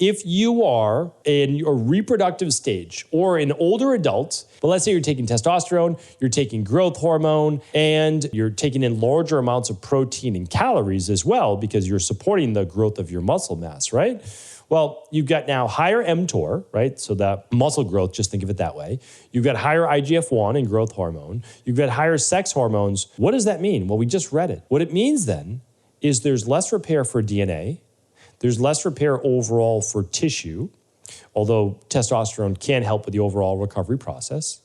if you are in a reproductive stage or an older adult, but let's say you're taking testosterone, you're taking growth hormone, and you're taking in larger amounts of protein and calories as well because you're supporting the growth of your muscle mass, right? Well, you've got now higher mTOR, right? So that muscle growth, just think of it that way. You've got higher IGF-1 and growth hormone. You've got higher sex hormones. What does that mean? Well, we just read it. What it means then is there's less repair for DNA. There's less repair overall for tissue, although testosterone can help with the overall recovery process.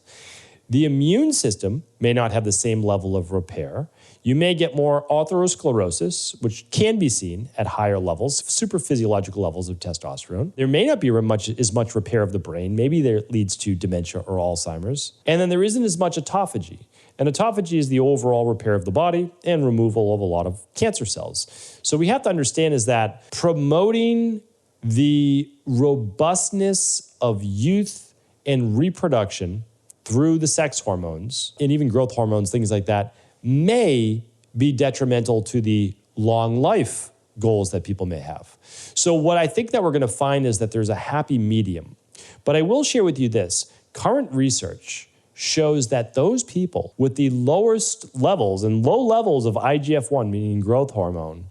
The immune system may not have the same level of repair. You may get more atherosclerosis, which can be seen at higher levels, super physiological levels of testosterone. There may not be as much repair of the brain. Maybe that leads to dementia or Alzheimer's. And then there isn't as much autophagy. And autophagy is the overall repair of the body and removal of a lot of cancer cells. So we have to understand is that promoting the robustness of youth and reproduction through the sex hormones and even growth hormones, things like that, may be detrimental to the long life goals that people may have. So what I think that we're going to find is that there's a happy medium. But I will share with you this. Current research shows that those people with the lowest levels and low levels of IGF-1, meaning growth hormone,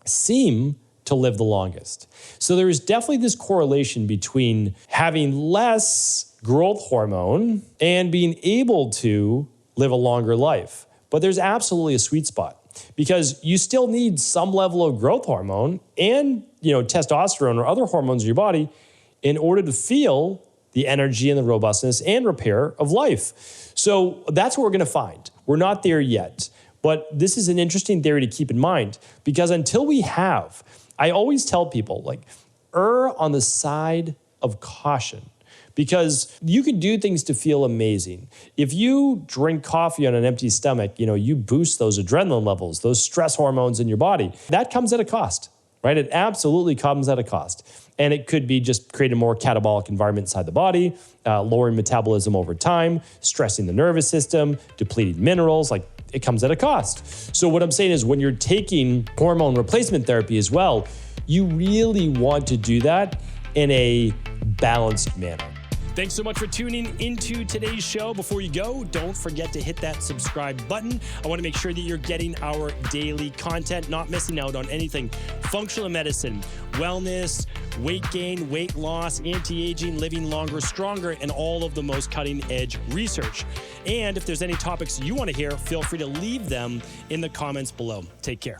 seem to live the longest. So there is definitely this correlation between having less growth hormone and being able to live a longer life. But there's absolutely a sweet spot because you still need some level of growth hormone and, testosterone or other hormones in your body in order to feel the energy and the robustness and repair of life. So that's what we're going to find. We're not there yet, but this is an interesting theory to keep in mind because until we have, I always tell people, err on the side of caution because you can do things to feel amazing. If you drink coffee on an empty stomach, you boost those adrenaline levels, those stress hormones in your body. That comes at a cost, right? It absolutely comes at a cost. And it could be just creating a more catabolic environment inside the body, lowering metabolism over time, stressing the nervous system, depleting minerals, it comes at a cost. So what I'm saying is when you're taking hormone replacement therapy as well, you really want to do that in a balanced manner. Thanks so much for tuning into today's show. Before you go, don't forget to hit that subscribe button. I want to make sure that you're getting our daily content, not missing out on anything. Functional medicine, wellness, weight gain, weight loss, anti-aging, living longer, stronger, and all of the most cutting-edge research. And if there's any topics you want to hear, feel free to leave them in the comments below. Take care.